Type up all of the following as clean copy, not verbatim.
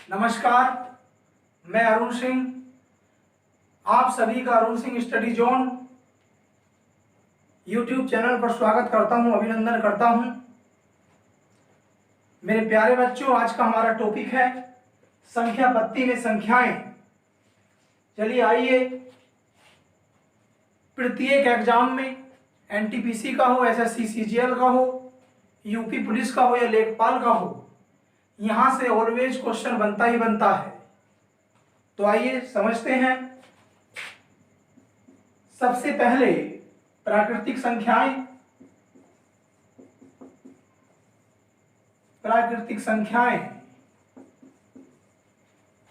नमस्कार, मैं अरुण सिंह, आप सभी का Arun Singh study zone YouTube channel पर स्वागत करता हूं, अभिनंदन करता हूं। मेरे प्यारे बच्चों, आज का हमारा टॉपिक है संख्या पत्ती में संख्याएं। चलिए आइए, प्रत्येक एग्जाम में एनटीपीसी का हो, एसएससी सीजीएल का हो, यूपी पुलिस का हो या लेखपाल का हो, यहां से ऑलवेज क्वेश्चन बनता ही बनता है। तो आइए समझते हैं। सबसे पहले प्राकृतिक संख्याएं। प्राकृतिक संख्याएं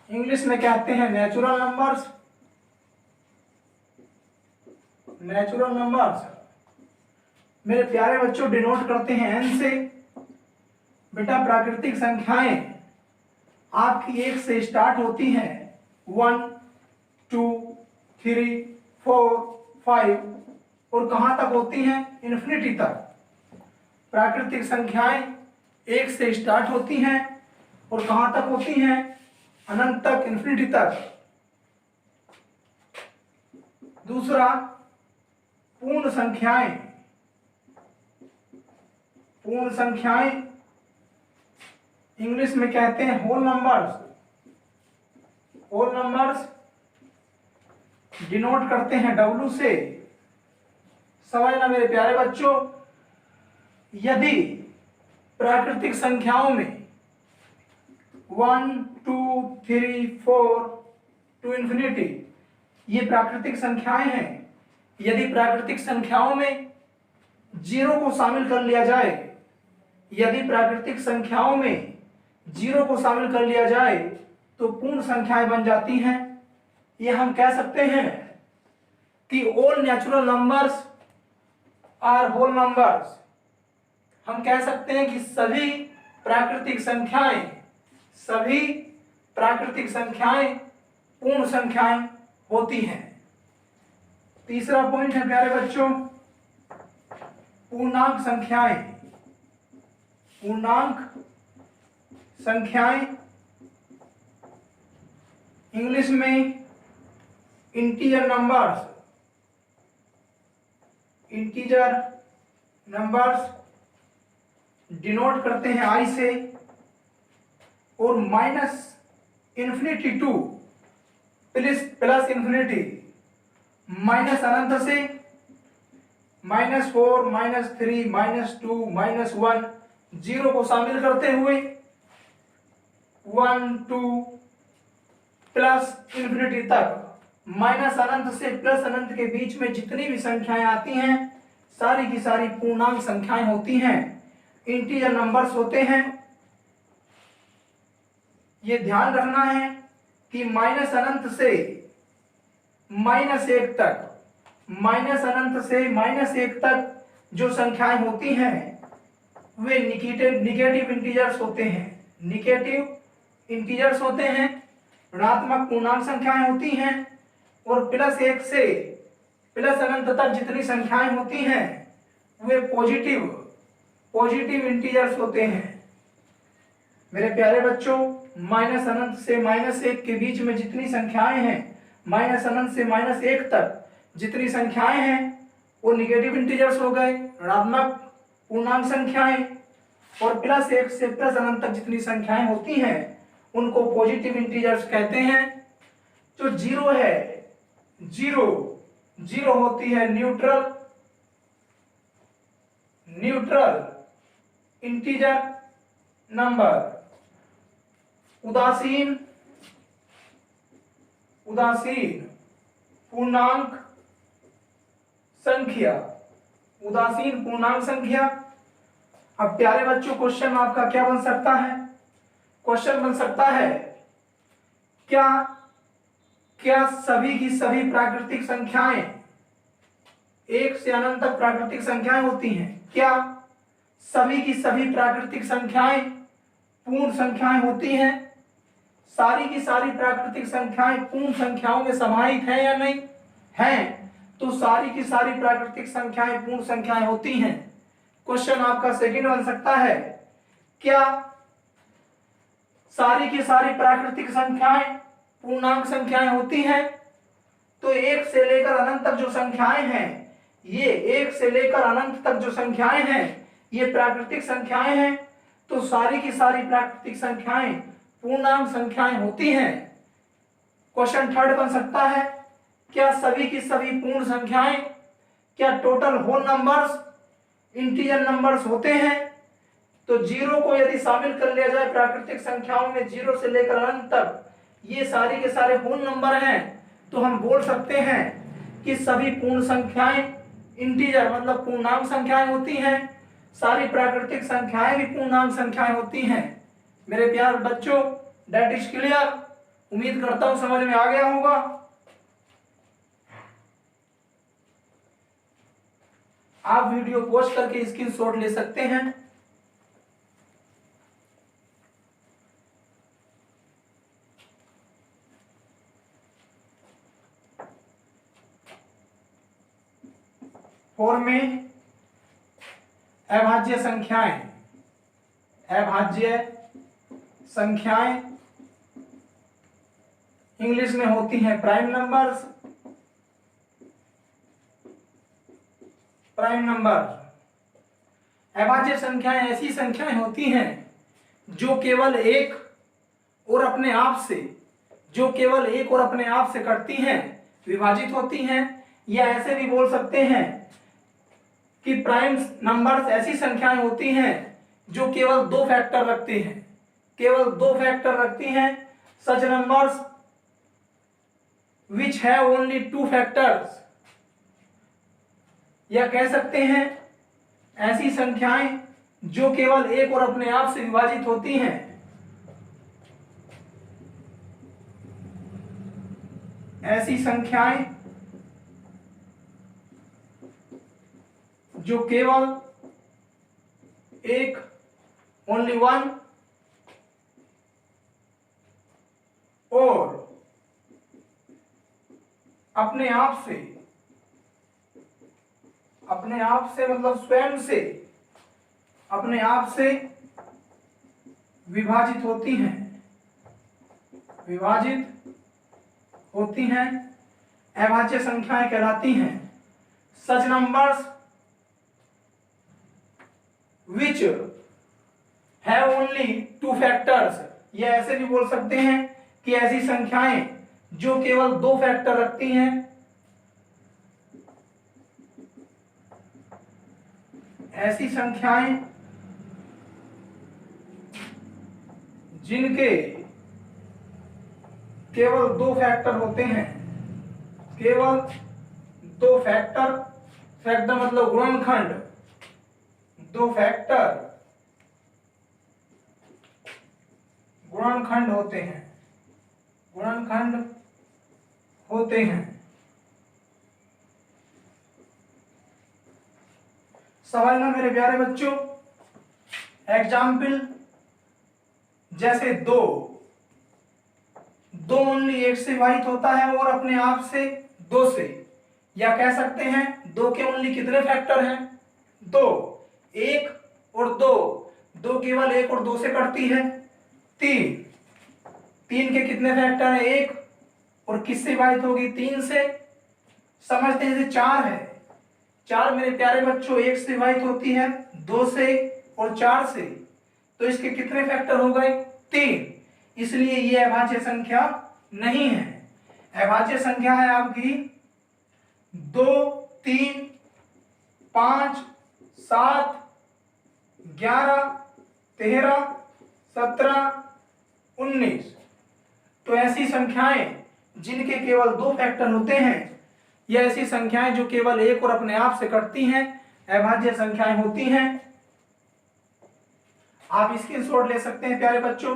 इंग्लिश में कहते हैं नेचुरल नंबर्स। नेचुरल नंबर्स मेरे प्यारे बच्चों डिनोट करते हैं एन से। बेटा प्राकृतिक संख्याएं आपकी 1 से स्टार्ट होती हैं, 1, 2, 3, 4, 5 और कहां तक होती हैं? इन्फिनिटी तक। प्राकृतिक संख्याएं 1 से स्टार्ट होती हैं और कहां तक होती हैं? अनंत तक, इन्फिनिटी तक। दूसरा, पूर्ण संख्याएं। पूर्ण संख्याएं इंग्लिश में कहते हैं whole numbers. Whole numbers denote करते हैं डब्ल्यू से। समझना मेरे प्यारे बच्चों, यदि प्राकृतिक संख्याओं में 1, 2, 3, 4 टू इन्फिनिटी ये प्राकृतिक संख्याएं हैं। यदि प्राकृतिक संख्याओं में 0 को शामिल कर लिया जाए, यदि प्राकृतिक संख्याओं में 0 को शामिल कर लिया जाए तो पूर्ण संख्याएं बन जाती हैं। ये हम कह सकते हैं कि all natural numbers are whole numbers. हम कह सकते हैं कि सभी प्राकृतिक संख्याएं पूर्ण संख्याएं होती हैं। तीसरा पॉइंट है प्यारे बच्चों, पूर्णांक संख्याएं। पूर्णांक संख्याएं इंग्लिश में integer numbers. Integer numbers denote करते हैं आई से और minus infinity to plus infinity, minus अनंत से -4, -3, -2, -1 0 को शामिल करते हुए 1, 2 प्लस इन्फिनिटी तक, माइनस अनंत से प्लस अनंत के बीच में जितनी भी संख्याएं आती हैं सारी की सारी पूर्णांक संख्याएं होती हैं, इंटीजर नंबर्स होते हैं। ये ध्यान रखना है कि माइनस अनंत से -1 तक, माइनस अनंत से -1 तक जो संख्याएं होती हैं वे निगेटिव इंटीजर्स होते हैं। निगेटिव इंटीजर्स होते हैं, ऋणात्मक पूर्णांक संख्याएं होती हैं। और +1 से प्लस अनंत तक जितनी संख्याएं होती हैं वे पॉजिटिव इंटीजर्स होते हैं। मेरे प्यारे बच्चों, माइनस अनंत से -1 के बीच में जितनी संख्याएं हैं, माइनस अनंत से -1 तक जितनी संख्याएं हैं वो निगेटिव इंटीजर्स हो गए, ऋणात्मक पूर्णांक संख्याएं। और +1 से प्लस अनंत तक जितनी संख्याएं होती हैं उनको पॉजिटिव इंटीजर्स कहते हैं। जो 0 है, जीरो होती है न्यूट्रल इंटीजर नंबर। उदासीन पूर्णांक संख्या। उदासीन पूर्णांक संख्या। अब प्यारे बच्चों, क्वेश्चन आपका क्या बन सकता है? क्वेश्चन बन सकता है क्या सभी की सभी प्राकृतिक संख्याएं 1 से अनंत तक प्राकृतिक संख्याएं होती हैं? क्या सभी की सभी प्राकृतिक संख्याएं पूर्ण संख्याएं होती हैं? सारी की सारी प्राकृतिक संख्याएं पूर्ण संख्याओं में समाहित हैं या नहीं? हैं, तो सारी की सारी प्राकृतिक संख्याएं पूर्ण संख्याएं होती हैं। क्वेश्चन आपका सेकंड बन सकता है, क्या सारी की सारी प्राकृतिक संख्याएं पूर्णांक संख्याएं होती हैं। तो 1 से लेकर अनंत तक जो संख्याएं हैं, ये 1 से लेकर अनंत तक जो संख्याएं हैं ये प्राकृतिक संख्याएं हैं। तो सारी की सारी प्राकृतिक संख्याएं पूर्णांक संख्याएं होती हैं। क्वेश्चन थर्ड बन सकता है, क्या सभी की सभी पूर्ण संख्याएं, क्या total whole numbers integer numbers होते हैं? तो 0 को यदि शामिल कर लिया जाए प्राकृतिक संख्याओं में, 0 से लेकर अनंत तक ये सारी के सारे होल नंबर हैं, तो हम बोल सकते हैं कि सभी पूर्ण संख्याएं इंटीजर मतलब पूर्णांक संख्याएं होती हैं। सारी प्राकृतिक संख्याएं भी पूर्णांक संख्याएं होती हैं। मेरे प्यारे बच्चों, दैट इज क्लियर। उम्मीद करता हूं समझ में आ गया होगा। आप वीडियो पॉज करके स्क्रीनशॉट ले सकते हैं। और में अभाज्य संख्याएं, अभाज्य संख्याएं इंग्लिश में होती हैं प्राइम नंबर्स। प्राइम नंबर अभाज्य संख्याएं ऐसी संख्याएं होती हैं जो केवल एक और अपने आप से कटती हैं, विभाजित होती हैं। या ऐसे भी बोल सकते हैं कि प्राइम नंबर्स ऐसी संख्याएं होती हैं जो केवल 2 फैक्टर रखते हैं, केवल 2 फैक्टर रखती हैं। Such numbers which have only 2 factors, या कह सकते हैं ऐसी संख्याएं जो केवल एक और अपने आप से विभाजित होती हैं। ऐसी संख्याएं जो केवल एक ओनली 1 और अपने आप से मतलब स्वयं से अपने आप से विभाजित होती हैं, अभाज्य संख्याएं कहलाती हैं। Such numbers which have only 2 factors, या ऐसे भी बोल सकते हैं कि ऐसी संख्याएं जो केवल 2 फैक्टर रखती हैं। ऐसी संख्याएं जिनके केवल 2 फैक्टर होते हैं, केवल 2 फैक्टर, फैक्टर मतलब गुणनखंड, 2 फैक्टर गुणनखंड होते हैं। समझना मेरे प्यारे बच्चों। एग्जाम्पल जैसे 2 ओनली 1 से विभाजित होता है और अपने आप से 2 से, या कह सकते हैं 2 के ओनली कितने फैक्टर हैं? 2, 1 और 2 केवल 1 और 2 से कटती है। 3 के कितने फैक्टर हैं? 1 और किससे विभाजित होगी? 3 से। समझते हैं जैसे 4 है, 4 मेरे प्यारे बच्चों 1 से विभाजित होती है, 2 से और 4 से, तो इसके कितने फैक्टर हो गए? 3। इसलिए ये अभाज्य संख्या नहीं है। अभाज्य संख्या है आपकी 2, 3, 5, 7, 11, 13, 17, 19। तो ऐसी संख्याएं जिनके केवल 2 फैक्टर होते हैं, या ऐसी संख्याएं जो केवल 1 और अपने आप से कटती हैं, अभाज्य संख्याएं होती हैं। आप स्क्रीनशॉट ले सकते हैं प्यारे बच्चों।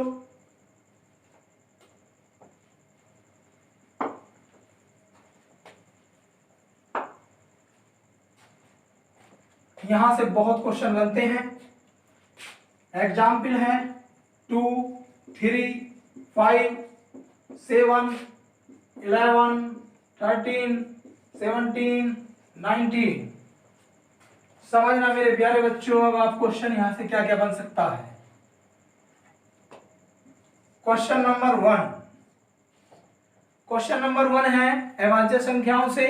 यहां से बहुत क्वेश्चन बनते हैं। एग्जाम्पल है 2, 3, 5, 7, 11, 13, 17, 19। समझना मेरे प्यारे बच्चों। अब आप क्वेश्चन यहां से क्या क्या बन सकता है। Question number 1। क्वेश्चन नंबर 1 है अभाज्य संख्याओं से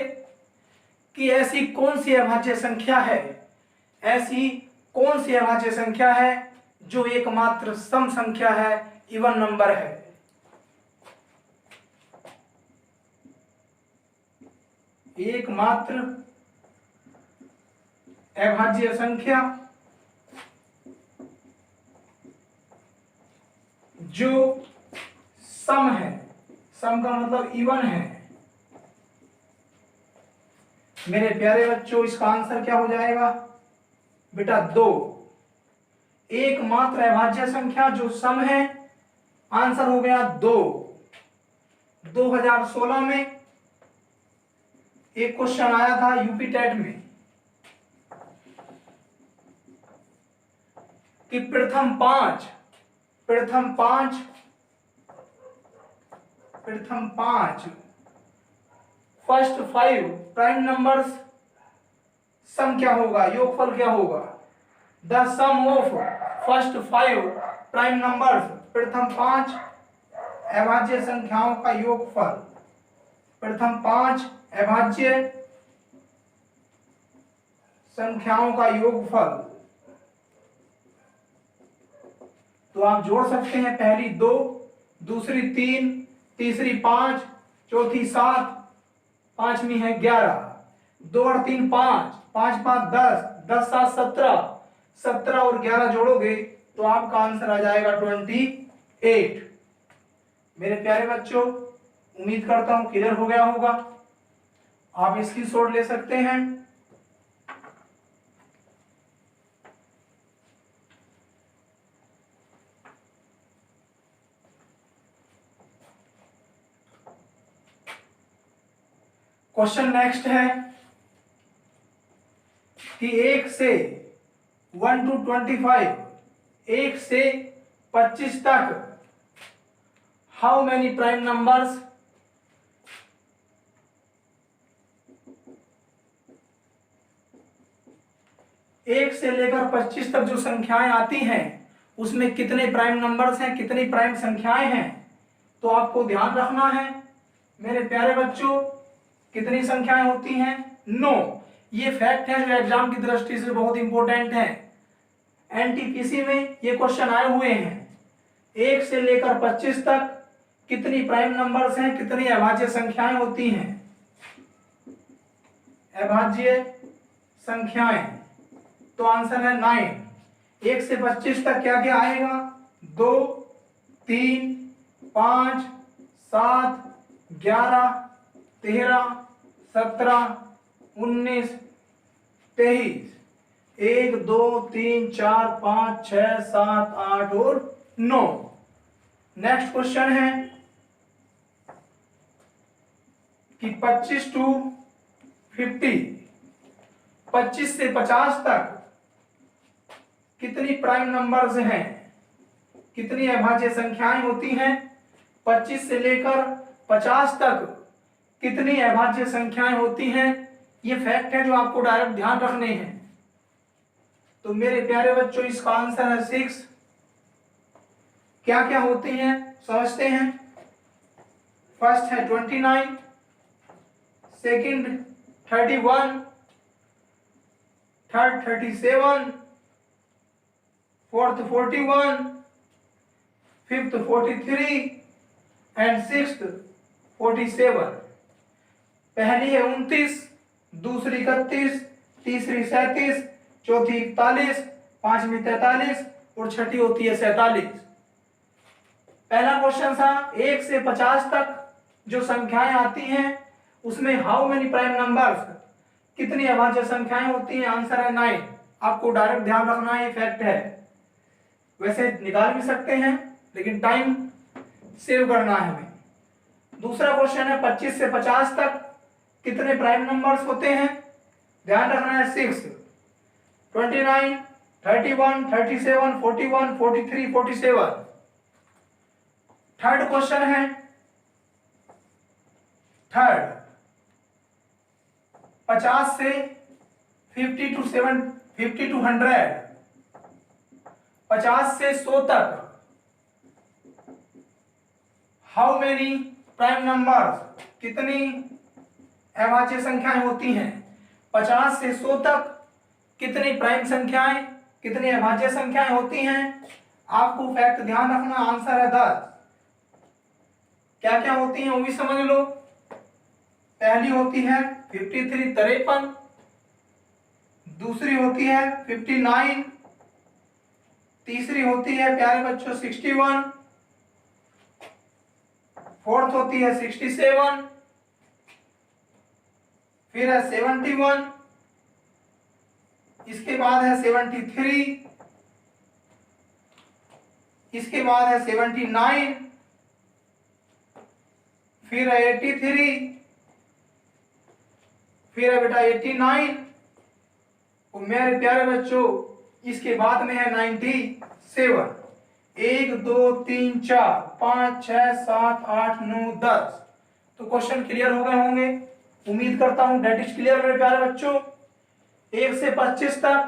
कि ऐसी कौन सी अभाज्य संख्या है, ऐसी कौन सी अभाज्य संख्या है जो एकमात्र सम संख्या है, इवन नंबर है। एकमात्र अभाज्य संख्या जो सम है, सम का मतलब इवन है। मेरे प्यारे बच्चों, इसका आंसर क्या हो जाएगा बेटा? 2। एकमात्र अभाज्य संख्या जो सम है, आंसर हो गया 2। 2016 में एक क्वेश्चन आया था यूपी टेट में कि प्रथम पांच फर्स्ट 5 प्राइम नंबर्स सम क्या होगा, योगफल क्या होगा? The sum of first 5 prime numbers, प्रथम 5 अभाज्य संख्याओं का योगफल, प्रथम 5 अभाज्य संख्याओं का योगफल। तो आप जोड़ सकते हैं, पहली 2, दूसरी 3, तीसरी 5, चौथी 7, पांचवी है 11। 2 और 3 5, 5 5 10, 10 7 17, 17 और 11 जोड़ोगे तो आपका आंसर आ जाएगा 28। मेरे प्यारे बच्चों, उम्मीद करता हूं क्लियर हो गया होगा। आप इसकी शॉट ले सकते हैं। क्वेश्चन नेक्स्ट है कि 1 से 1 to 25, 1 से 25 तक हाउ मैनी प्राइम नंबर्स? एक से लेकर 25 तक जो संख्याएं आती हैं उसमें कितने प्राइम नंबर्स हैं, कितनी प्राइम संख्याएं हैं? तो आपको ध्यान रखना है मेरे प्यारे बच्चों, कितनी संख्याएं होती हैं? 9। ये फैक्ट है जो एग्जाम की दृष्टि से बहुत इंपॉर्टेंट है। एनटीपीसी में ये क्वेश्चन आए हुए हैं। 1 से लेकर 25 तक कितनी प्राइम नंबर्स हैं, कितनी अभाज्य संख्याएं होती हैं? अभाज्य संख्याएं, तो आंसर है 9। 1 से 25 तक क्या क्या आएगा? 2 3 5 7 11 13 17 19 23। 1 2 3 4 5 6 7 8 और 9। नेक्स्ट क्वेश्चन है कि 25 to 50, 25 से 50 तक कितनी प्राइम नंबर्स हैं, कितनी अभाज्य संख्याएं होती हैं? 25 से लेकर 50 तक कितनी अभाज्य संख्याएं होती हैं? ये फैक्ट है जो आपको डायरेक्ट ध्यान रखने हैं। तो मेरे प्यारे बच्चों, इसका आंसर है 6। क्या क्या होती हैं समझते हैं। फर्स्ट है 29, second 31, third 37, fourth 41, fifth 43 and sixth 47। पहली है 29, दूसरी 31, तीसरी 37, चौथी 41, पांचवी 43 और छठी होती है 47। पहला क्वेश्चन था 1 से 50 तक जो संख्याएं आती हैं उसमें हाउ मेनी प्राइम नंबर्स, कितनी अभाज्य संख्याएं होती हैं? आंसर है 9। आपको डायरेक्ट ध्यान रखना है, ये फैक्ट है। वैसे निकाल भी सकते हैं लेकिन टाइम सेव करना है हमें। दूसरा क्वेश्चन है 25 से 50 तक कितने प्राइम नंबर्स होते हैं? ध्यान रखना है 6, 29, 31, 37, 41, 43, 47। थर्ड क्वेश्चन है, थर्ड 50 से 50 to 100, 50 से 100 तक हाउ मेनी प्राइम नंबर्स, कितनी अभाज्य संख्याएं होती हैं। 50 से 100 तक कितनी प्राइम संख्याएं, कितनी अभाज्य संख्याएं होती हैं। आपको फैक्ट ध्यान रखना, आंसर है 10। क्या क्या होती हैं वो भी समझ लो। पहली होती है 53 53, दूसरी होती है 59, तीसरी होती है प्यारे बच्चों 61, फोर्थ होती है 67, फिर है 71, इसके बाद है 73, इसके बाद है 79, फिर है 83, फिर है बेटा 89, और मेरे प्यारे बच्चों इसके बाद में है 97। 1 2 3 4 5 6 7 8 9 10। तो क्वेश्चन क्लियर हो गए होंगे, उम्मीद करता हूं। दैट इज क्लियर मेरे प्यारे बच्चों। 1 से 25 तक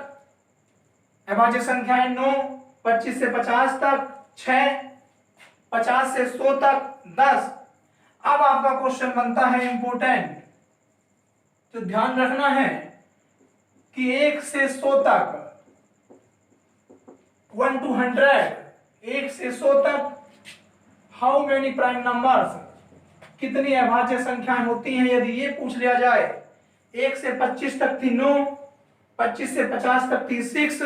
अभाज्य संख्याएं 9, 25 से 50 तक 6, 50 से 100 तक 10। अब आपका क्वेश्चन बनता है इंपोर्टेंट, तो ध्यान रखना है कि 1 से 100 तक 1 to 100, 1 से 100 तक हाउ मेनी प्राइम नंबर्स, कितनी अभाज्य संख्याएं होती हैं। यदि ये पूछ लिया जाए, 1 से 25 तक थी 9, 25 से 50 तक थी 6,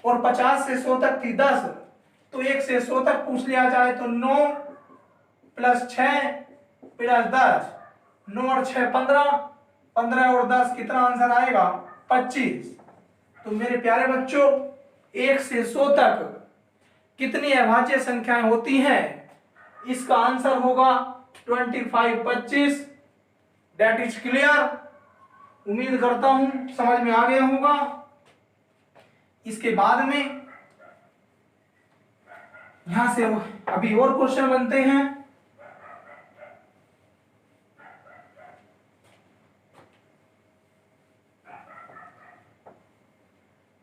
और 50 से 100 तक थी 10। तो 1 से 100 तक पूछ लिया जाए तो 9 प्लस 6 प्लस 10, 9 और 6 15, 15 और 10 कितना आंसर आएगा 25। तो मेरे प्यारे बच्चों 1 से 100 तक कितनी अभाज्य संख्याएं होती हैं, इसका आंसर होगा 25 25। That is clear. उम्मीद करता हूं समझ में आ गया होगा। इसके बाद में यहां से अभी और क्वेश्चन बनते हैं।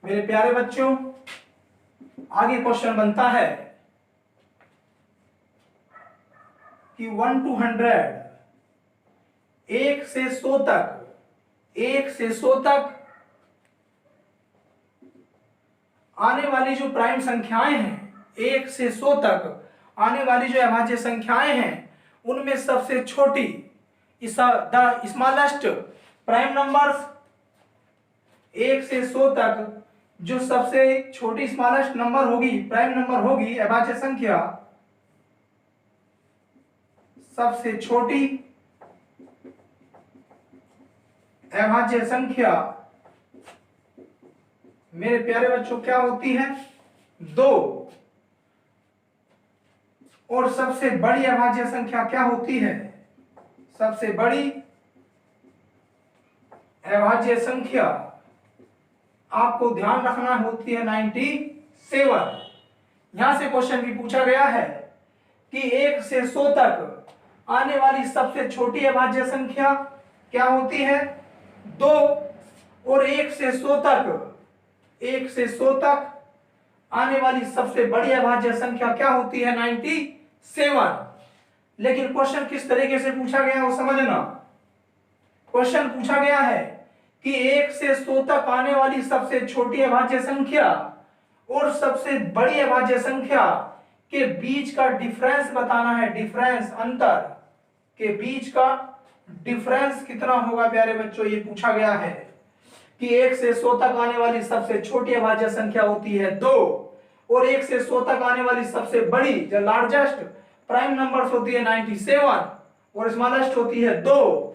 मेरे प्यारे बच्चों आगे क्वेश्चन बनता है कि 1 to 100, 1 से 100 तक, 1 से 100 तक आने वाली जो प्राइम संख्याएं हैं, 1 से 100 तक आने वाली जो अभाज्य संख्याएं हैं, उनमें सबसे छोटी द स्मॉलेस्ट प्राइम नंबर्स, 1 से 100 तक जो सबसे छोटी स्मॉलेस्ट नंबर होगी, प्राइम नंबर होगी, अभाज्य संख्या, सबसे छोटी अभाज्य संख्या मेरे प्यारे बच्चों क्या होती है 2, और सबसे बड़ी अभाज्य संख्या क्या होती है, सबसे बड़ी अभाज्य संख्या आपको ध्यान रखना होती है 97। यहां से क्वेश्चन भी पूछा गया है कि 1 से 100 तक आने वाली सबसे छोटी अभाज्य संख्या क्या होती है 2, और 1 से 100 तक, 1 से 100 तक आने वाली सबसे बड़ी अभाज्य संख्या क्या होती है 97। लेकिन क्वेश्चन किस तरीके से पूछा गया वो समझना। क्वेश्चन पूछा गया है कि 1 से 100 तक आने वाली सबसे छोटी अभाज्य संख्या और सबसे बड़ी अभाज्य संख्या के बीच का डिफरेंस बताना है। डिफरेंस, अंतर के बीच का डिफरेंस कितना होगा प्यारे बच्चों, ये पूछा गया है कि 1 से 100 तक आने वाली सबसे छोटी अभाज्य संख्या होती है 2, और 1 से 100 तक आने वाली सबसे बड़ी जो लार्जेस्ट प्राइम नंबर्स होती है 97, और स्मॉलेस्ट होती है 2।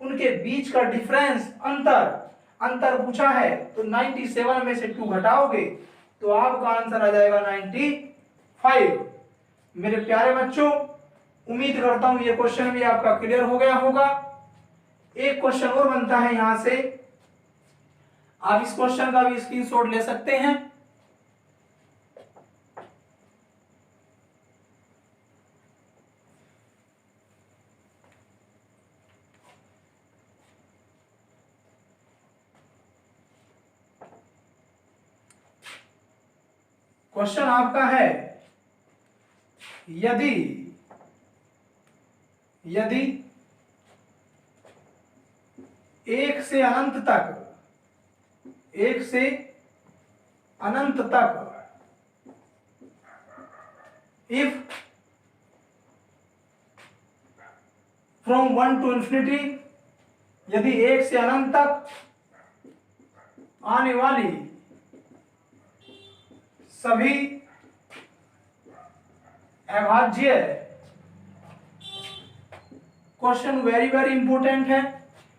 उनके बीच का डिफरेंस, अंतर पूछा है, तो 97 में से 2 घटाओगे तो आपका आंसर आ जाएगा 95। मेरे प्यारे बच्चों उम्मीद करता हूं ये क्वेश्चन भी आपका क्लियर हो गया होगा। एक क्वेश्चन और बनता है यहां से, आप इस क्वेश्चन का भी स्क्रीनशॉट ले सकते हैं। क्वेश्चन आपका है, यदि यदि 1 से अनंत तक, 1 से अनंत तक, इफ फ्रॉम 1 to infinity, यदि 1 से अनंत तक आने वाली सभी अभाज्य, क्वेश्चन वेरी वेरी इंपॉर्टेंट है,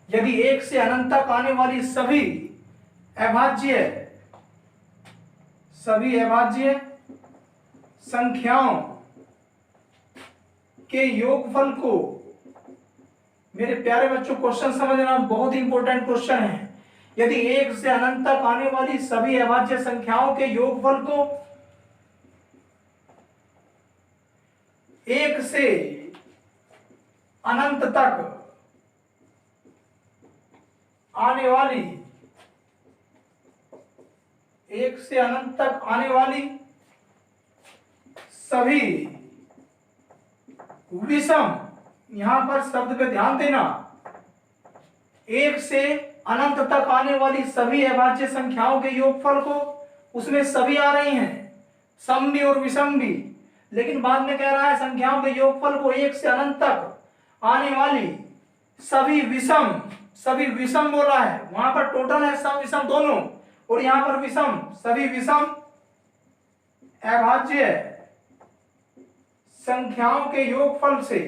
यदि 1 से अनंत तक आने वाली सभी अभाज्य संख्याओं के योगफल को, मेरे प्यारे बच्चों क्वेश्चन समझना बहुत ही इंपॉर्टेंट क्वेश्चन है, यदि 1 से अनंत तक आने वाली सभी अभाज्य संख्याओं के योगफल को 1 से अनंत तक आने वाली, 1 से अनंत तक आने वाली सभी विषम, यहां पर शब्द पे ध्यान देना, 1 से अनंत तक आने वाली सभी अभाज्य संख्याओं के योगफल को, उसमें सभी आ रही हैं, सम भी और विषम भी, लेकिन बाद में कह रहा है संख्याओं के योगफल को 1 से अनंत तक आने वाली सभी विषम बोला है, वहां पर टोटल है सम विषम दोनों, और यहां पर विषम, सभी विषम अभाज्य संख्याओं के योगफल से,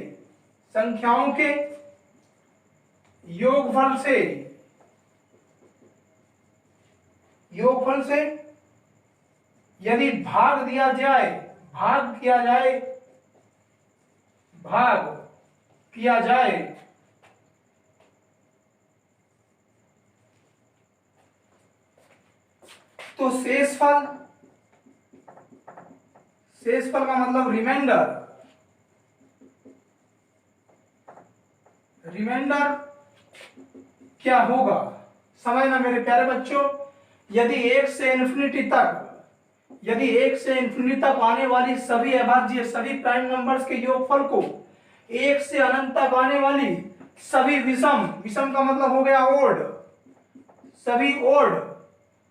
संख्याओं के योगफल से यदि भाग दिया जाए, भाग किया जाए तो शेषफल का मतलब रिमाइंडर क्या होगा, समझना मेरे प्यारे बच्चों, यदि 1 से इन्फिनिटी तक आने वाली सभी अभाज्य, सभी प्राइम नंबर्स के योगफल को 1 से अनंत तक आने वाली सभी विषम का मतलब हो गया ओड, सभी ओड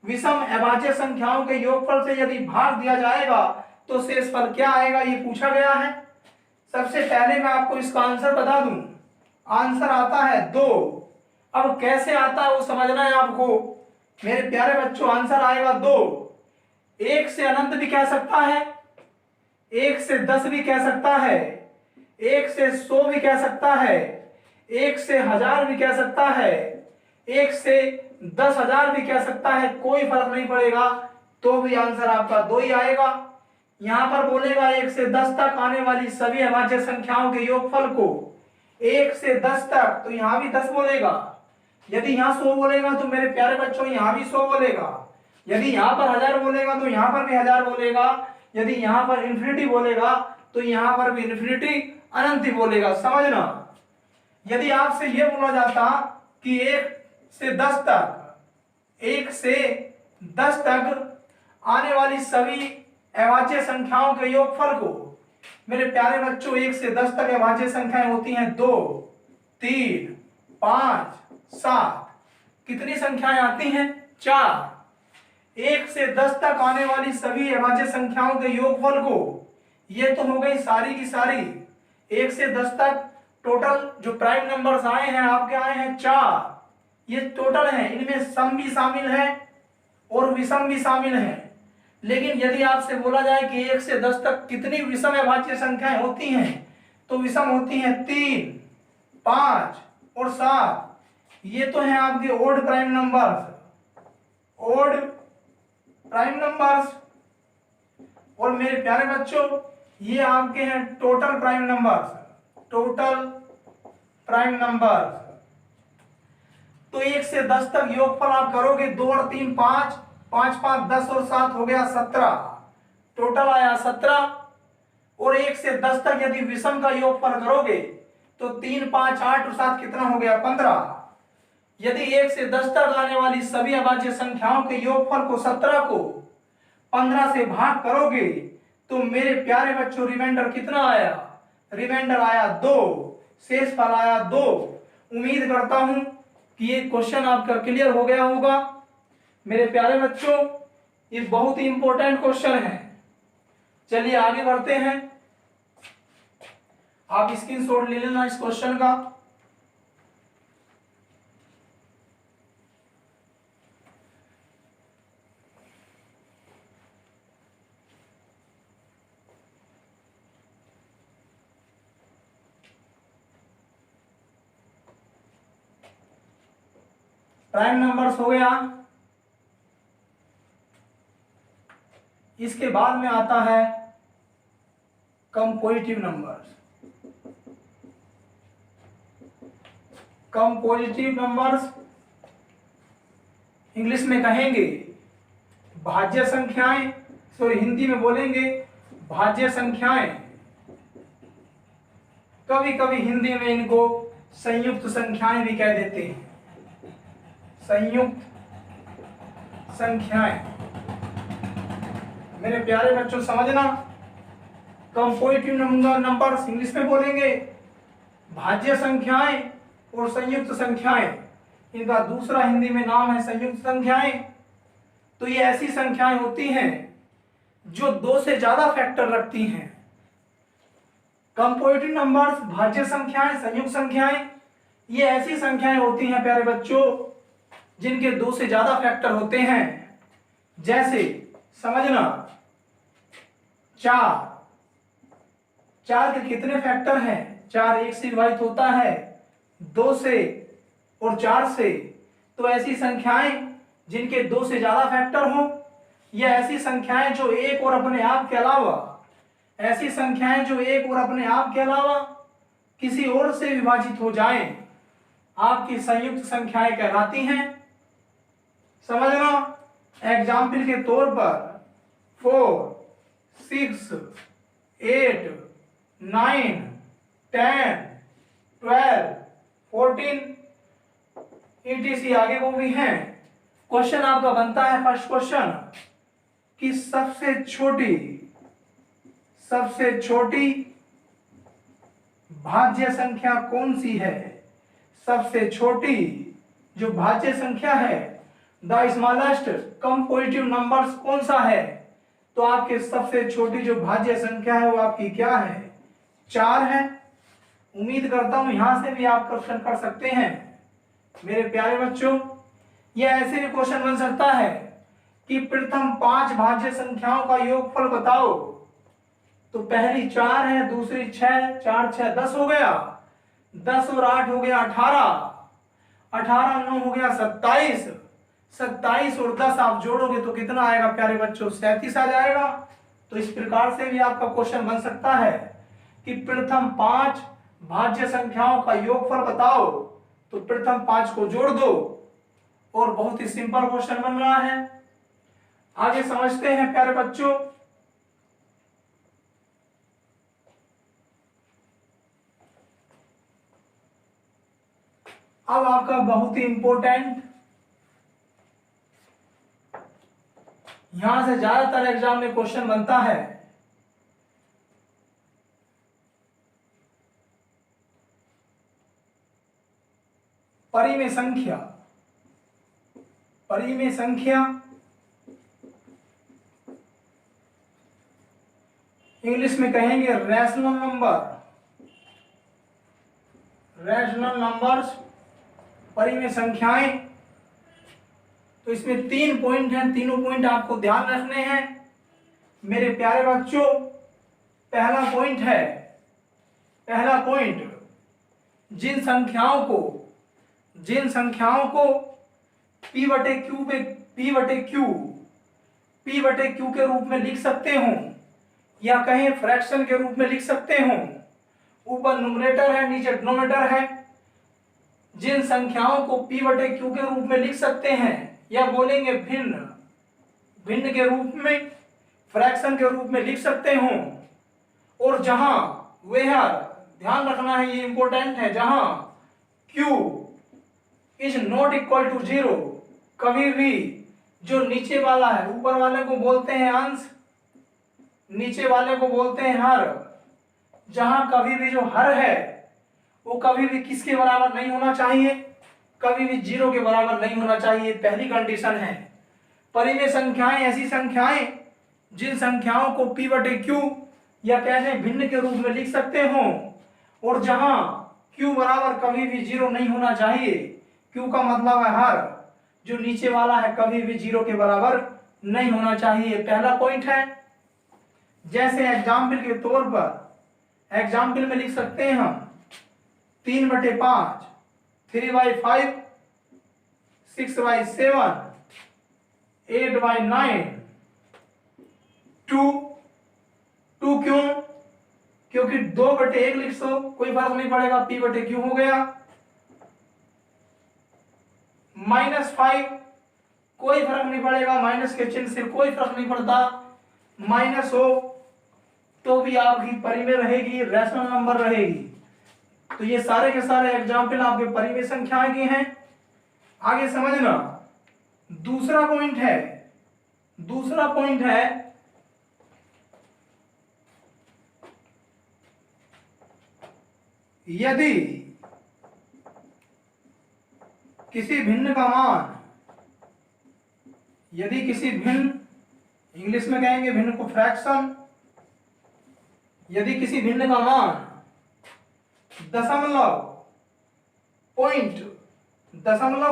विषम अभाज्य संख्याओं के योगफल से यदि भाग दिया जाएगा तो शेषफल क्या आएगा, ये पूछा गया है। सबसे पहले मैं आपको इसका आंसर बता दूं, आंसर आता है 2। अब कैसे आता है वो समझना है आपको मेरे प्यारे बच्चों, आंसर आएगा 2। 1 से अनंत भी कह सकता है, 1 से 10 भी कह सकता है, 1 से 100 भी कह सकता है, 1 से 1000 भी कह सकता है, 1 से 10,000 भी कह सकता है, कोई फर्क नहीं पड़ेगा, तो भी आंसर आपका 2 ही आएगा। यहां पर बोलेगा 1 से 10 तक आने वाली सभी अभाज्य संख्याओं के योगफल को 1 से 10 तक, तो यहां भी 10 बोलेगा, यदि यहां 100 बोलेगा तो मेरे प्यारे बच्चों यहां भी 100 बोलेगा, यदि यहां पर 1000 बोलेगा तो यहां पर भी 1000 बोलेगा, यदि यहां पर इन्फिनिटी बोलेगा तो यहां पर भी इन्फिनिटी अनंत ही बोलेगा, समझना। यदि आपसे यह बोला जाता कि 1 से 10 तक आने वाली सभी अभाज्य संख्याओं के योगफल को, मेरे प्यारे बच्चों 1 से 10 तक अभाज्य संख्याएं होती हैं 2, 3, 5, 7, कितनी संख्याएं आती हैं 4। 1 से 10 तक आने वाली सभी अभाज्य संख्याओं के योगफल को, ये तो हो गई सारी की सारी 1 से 10 तक टोटल जो प्राइम नंबर्स आए हैं आपके आए हैं 4, ये टोटल है, इनमें सम भी शामिल है और विषम भी शामिल है। लेकिन यदि आपसे बोला जाए कि 1 से 10 तक कितनी विषम अभाज्य संख्याएं होती हैं, तो विषम होती हैं 3, 5 और 7। ये तो हैं आपके ओड प्राइम नंबर्स, और मेरे प्यारे बच्चों ये आपके हैं टोटल प्राइम नंबर्स। तो 1 से 10 तक योगफल आप करोगे 2 और 3 5, 5 5 10 और 7 हो गया 17, टोटल आया 17। और 1 से 10 तक यदि विषम का योगफल करोगे तो 3 5 8 और 7 कितना हो गया 15। यदि 1 से 10 तक आने वाली सभी अभाज्य संख्याओं के योगफल को 17 को 15 से भाग करोगे तो मेरे प्यारे बच्चों रिमाइंडर कितना आया, रिमाइंडर आया 2। शेष फल आया 2। उम्मीद करता हूं कि ये क्वेश्चन आपका क्लियर हो गया होगा। मेरे प्यारे बच्चों, ये बहुत ही इंपॉर्टेंट क्वेश्चन है। चलिए आगे बढ़ते हैं। आप स्क्रीनशॉट ले लेना इस क्वेश्चन का। प्राइम नंबर्स हो गया। इसके बाद में आता है कंपोजिटिव नंबर्स। कंपोजिटिव नंबर्स इंग्लिश में कहेंगे भाज्य संख्याएं, सॉरी हिंदी में बोलेंगे भाज्य संख्याएं। कभी कभी हिंदी में इनको संयुक्त संख्याएं भी कह देते हैं, संयुक्त संख्याएं। मेरे प्यारे बच्चों समझना, कंपोजिटिव नंबर्स इंग्लिश में बोलेंगे भाज्य संख्याएं और संयुक्त संख्याएं। इनका दूसरा हिंदी में नाम है संयुक्त संख्याएं। तो ये ऐसी संख्याएं होती हैं जो 2 से ज्यादा फैक्टर रखती हैं। कंपोजिटिव नंबर्स, भाज्य संख्याएं, संयुक्त संख्याएं, ये ऐसी संख्याएं होती हैं प्यारे बच्चों जिनके 2 से ज्यादा फैक्टर होते हैं। जैसे समझना, 4 के कितने फैक्टर हैं? 4 1 से विभाजित होता है, 2 से और 4 से। तो ऐसी संख्याएं जिनके 2 से ज्यादा फैक्टर हो, या ऐसी संख्याएं जो एक और अपने आप के अलावा, ऐसी संख्याएं जो एक और अपने आप के अलावा किसी और से विभाजित हो जाएं, आपकी संयुक्त संख्याएं कहलाती हैं। समझना, एग्जाम्पल के तौर पर 4 6 8 9 10 12 14 etc आगे वो भी हैं। क्वेश्चन आपका बनता है, फर्स्ट क्वेश्चन, कि सबसे छोटी भाज्य संख्या कौन सी है? सबसे छोटी जो भाज्य संख्या है, द स्मॉलेस्ट कंपोजिटिव नंबर्स कौन सा है? तो आपके सबसे छोटी जो भाज्य संख्या है वो आपकी क्या है? 4 है। उम्मीद करता हूं यहां से भी आप क्वेश्चन कर सकते हैं। मेरे प्यारे बच्चों, यह ऐसे भी क्वेश्चन बन सकता है कि प्रथम 5 भाज्य संख्याओं का योगफल बताओ। तो पहली 4 है, दूसरी 6, 4 6 10 हो गया, 10 और 8 हो गया 18, 18 9 हो गया 27, 27 और 10 आप जोड़ोगे तो कितना आएगा प्यारे बच्चों? 37 आ जाएगा। तो इस प्रकार से भी आपका क्वेश्चन बन सकता है कि प्रथम 5 भाज्य संख्याओं का योगफल बताओ। तो प्रथम 5 को जोड़ दो, और बहुत ही सिंपल क्वेश्चन बन रहा है। आगे समझते हैं प्यारे बच्चों। अब आपका बहुत ही इंपॉर्टेंट, यहां से ज्यादातर एग्जाम में क्वेश्चन बनता है, परिमेय संख्या। परिमेय संख्या इंग्लिश में कहेंगे रैशनल नंबर। रैशनल नंबर्स, परिमेय संख्याएं। तो इसमें 3 पॉइंट हैं, तीनों पॉइंट आपको ध्यान रखने हैं मेरे प्यारे बच्चों। पहला पॉइंट है, पहला पॉइंट, जिन संख्याओं को P बटे Q के रूप में लिख सकते हो, या कहें फ्रैक्शन के रूप में लिख सकते हो। ऊपर न्यूमरेटर है, नीचे डिनोमिनेटर है। जिन संख्याओं को P बटे Q के रूप में लिख सकते हैं, या बोलेंगे भिन्न के रूप में, फ्रैक्शन के रूप में लिख सकते हो, और जहां वेयर, ध्यान रखना है ये इंपॉर्टेंट है, जहां Q is not equal to 0, कभी भी जो नीचे वाला है, ऊपर वाले को बोलते हैं अंश, नीचे वाले को बोलते हैं हर, जहां कभी भी जो हर है वो कभी भी किसके बराबर नहीं होना चाहिए, कभी भी 0 के बराबर नहीं होना चाहिए, पहली कंडीशन है। परिमेय संख्याएं ऐसी संख्याएं जिन संख्याओं को p बटे q या कहते हैं भिन्न के रूप में लिख सकते हो, और जहां q बराबर कभी भी 0 नहीं होना चाहिए। q का मतलब है हर, जो नीचे वाला है कभी भी 0 के बराबर नहीं होना चाहिए, पहला पॉइंट है। जैसे एग्जाम्पल के तौर पर एग्जाम्पल में लिख सकते हैं हम 3/5, 3/5, 6/7, 8/9, 2 क्यों? क्योंकि 2/1 लिख सो कोई फर्क नहीं पड़ेगा, p बटे q हो गया। -5 कोई फर्क नहीं पड़ेगा, माइनस के चिन्ह से कोई फर्क नहीं पड़ता, माइनस हो तो भी आपकी परिमेय रहेगी, रैशनल नंबर रहेगी। तो ये सारे के सारे एग्जाम्पल आपके परिमेय संख्याएं के हैं। आगे समझना, दूसरा पॉइंट है यदि किसी भिन्न का मान, यदि किसी भिन्न, इंग्लिश में कहेंगे भिन्न को फ्रैक्शन, यदि किसी भिन्न का मान दशमलव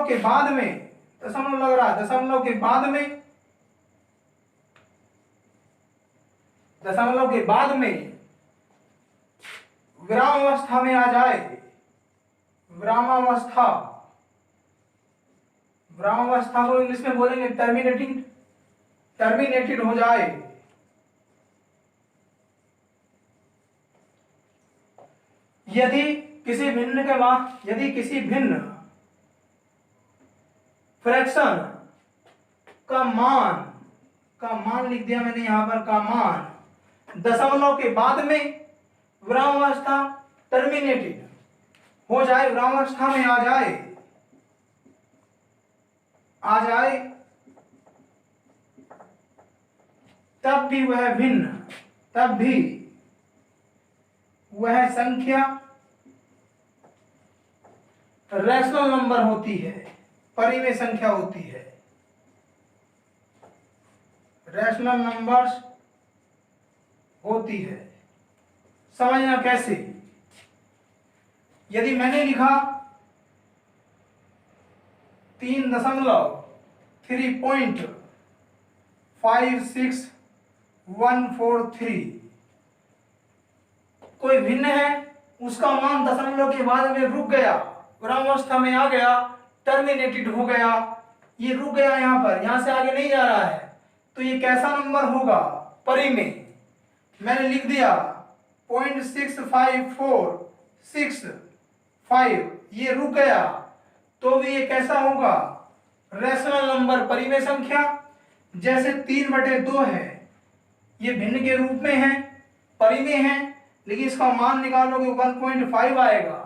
के बाद में, दशमलव लग रहा है, दशमलव के बाद में विरामावस्था में आ जाए, विरामावस्था को इंग्लिश में बोलेंगे टर्मिनेटेड हो जाए, यदि किसी भिन्न फ्रैक्शन का मान लिख दिया मैंने यहां पर, का मान दशमलव के बाद में विरामावस्था टर्मिनेटेड हो जाए, विरामावस्था में आ जाए, तब भी वह संख्या रैशनल नंबर होती है, परिमेय संख्या होती है, रैशनल नंबर्स होती है। समझना कैसे? यदि मैंने लिखा 3.56143, कोई भिन्न है, उसका मान दशमलव के बाद में रुक गया, विरामावस्था में आ गया, टर्मिनेटेड हो गया, ये रुक गया यहां पर, यहां से आगे नहीं जा रहा है, तो ये कैसा नंबर होगा? परिमेय। मैंने लिख दिया 0.65465, ये रुक गया, तो भी ये कैसा होगा? रैशनल नंबर, परिमेय संख्या। जैसे 3/2 है, ये भिन्न के रूप में है, परिमेय है, लेकिन इसका मान निकालोगे 1.5 आएगा,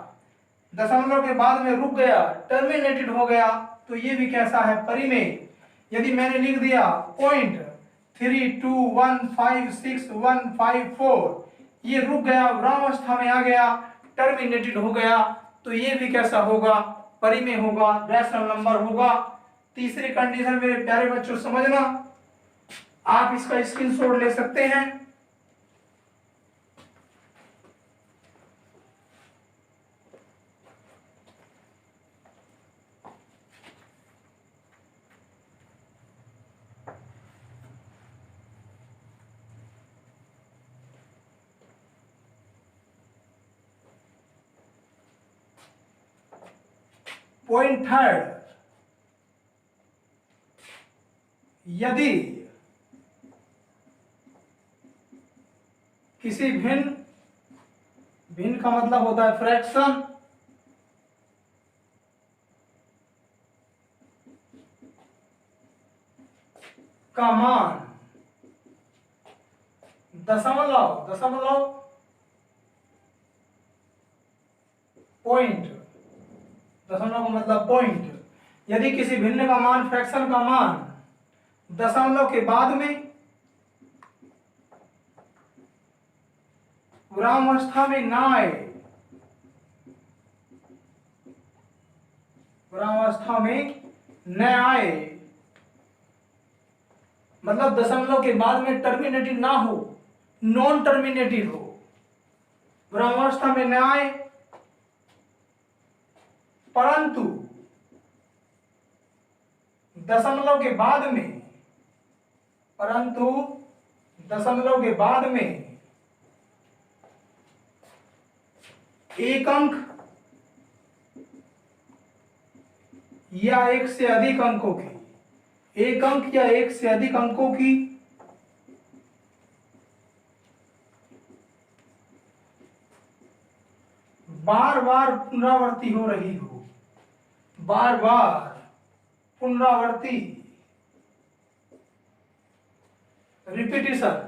दशमलव के बाद में रुक गया, टर्मिनेटेड हो गया, तो ये भी कैसा है? परिमेय। यदि मैंने लिख दिया 0.321565154, ये रुक गया, विरामावस्था में आ गया, टर्मिनेटेड हो गया, तो ये भी कैसा होगा? परिमेय होगा, रैशनल नंबर होगा। तीसरी कंडीशन मेरे प्यारे बच्चों समझना, आप इसका स्क्रीनशॉट ले सकते हैं। पॉइंट थर्ड, यदि किसी भिन्न का मतलब होता है फ्रैक्शन, का मान दशमलव पॉइंट, दशमलव का मतलब पॉइंट, यदि किसी भिन्न का मान, फ्रैक्शन का मान दशमलव के बाद में विरामावस्था में ना आए, विरामावस्था में न आए, मतलब दशमलव के बाद में टर्मिनेटेड ना हो, नॉन टर्मिनेटेड हो, विरामावस्था में न आए, परंतु दशमलव के बाद में, परंतु दशमलव के बाद में एक अंक या एक से अधिक अंकों की, एक अंक या एक से अधिक अंकों की बार बार पुनरावृत्ति हो रही हो, बार बार पुनरावृत्ति, रिपीटिशन,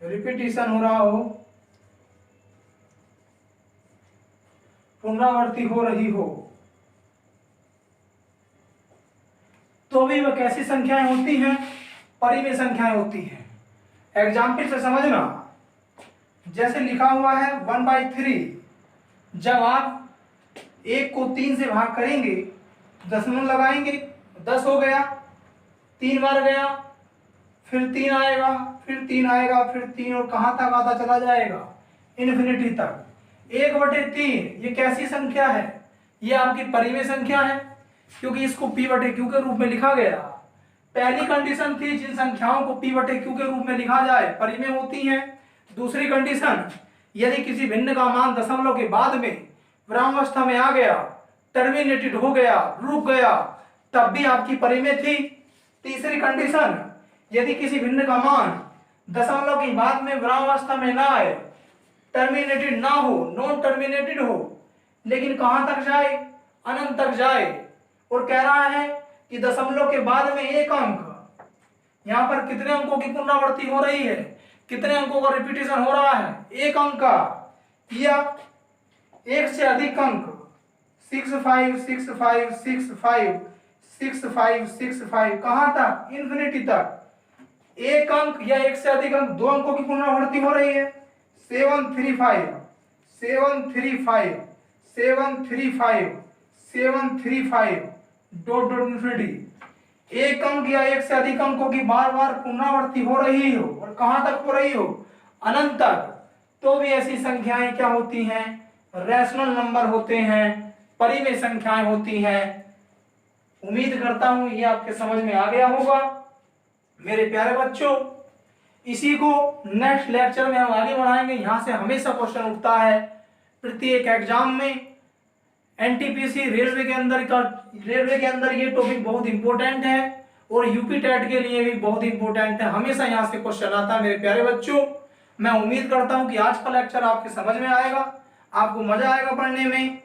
रिपीटिशन हो रहा हो, पुनरावृत्ति हो रही हो, तो भी वह कैसी संख्याएं होती हैं? परिमेय संख्याएं होती हैं। एग्जाम्पल से समझना, जैसे लिखा हुआ है 1/3, जब आप 1 को 3 से भाग करेंगे, दशमलव लगाएंगे, 10 हो गया, 3 बार गया, फिर 3 आएगा, फिर 3 आएगा, फिर 3, और कहां तक आता चला जाएगा? इन्फिनिटी तक। 1/3 ये कैसी संख्या है? ये आपकी परिमेय संख्या है, क्योंकि इसको p/q के रूप में लिखा गया। पहली कंडीशन थी जिन संख्याओं को p/q के रूप में लिखा जाए परिमेय होती हैं। दूसरी कंडीशन, यदि किसी भिन्न का मान दशमलव के बाद में विरामावस्था में आ गया, टर्मिनेटेड हो गया, रुक गया, तब भी आपकी परिमेय थी। तीसरी कंडीशन, यदि किसी भिन्न का मान दशमलव के बाद में विरामावस्था में ना आए, टर्मिनेटेड ना हो, नॉन टर्मिनेटेड हो, लेकिन कहां तक जाए? अनंत तक जाए, और कह रहा है कि दशमलव के बाद में एक अंक, यहां पर कितने अंकों की पुनरावृत्ति हो रही है? कितने अंकों का रिपीटिशन हो रहा है? एक अंक का, या एक से अधिक अंक, 6 5 6 5 6 5 6 5 6 5, कहां तक? इन्फिनिटी तक। एक अंक या एक से अधिक अंक, 2 अंकों की पुनरावृत्ति हो रही है, 7 3 5 7 3 5 7 3 5 7 3 5 डॉट डॉट इन्फिनिटी। एक अंक या एक से अधिक अंकों की बार बार पुनरावृत्ति हो रही हो, और कहां तक हो रही हो? अनंत तक, तो भी ऐसी संख्याएं क्या होती हैं? रैशनल नंबर होते हैं, परिमेय संख्याएं होती हैं। उम्मीद करता हूं ये आपके समझ में आ गया होगा मेरे प्यारे बच्चों। इसी को नेक्स्ट लेक्चर में हम आगे बढ़ाएंगे। यहां से हमेशा क्वेश्चन उठता है प्रत्येक एग्जाम में। एनटीपीसी रेलवे के अंदर ये टॉपिक बहुत इंपॉर्टेंट है, और यूपी टेट के लिए भी बहुत इंपॉर्टेंट है। हमेशा यहां से क्वेश्चन आता है मेरे प्यारे बच्चों। मैं उम्मीद करता हूं कि आज का लेक्चर आपके समझ में आएगा, आपको मजा आएगा पढ़ने में।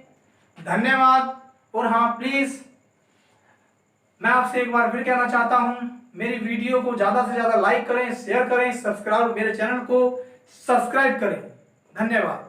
धन्यवाद। और हाँ, प्लीज मैं आपसे एक बार फिर कहना चाहता हूं, मेरी वीडियो को ज्यादा से ज्यादा लाइक करें, शेयर करें, सब्सक्राइब, मेरे चैनल को सब्सक्राइब करें। धन्यवाद।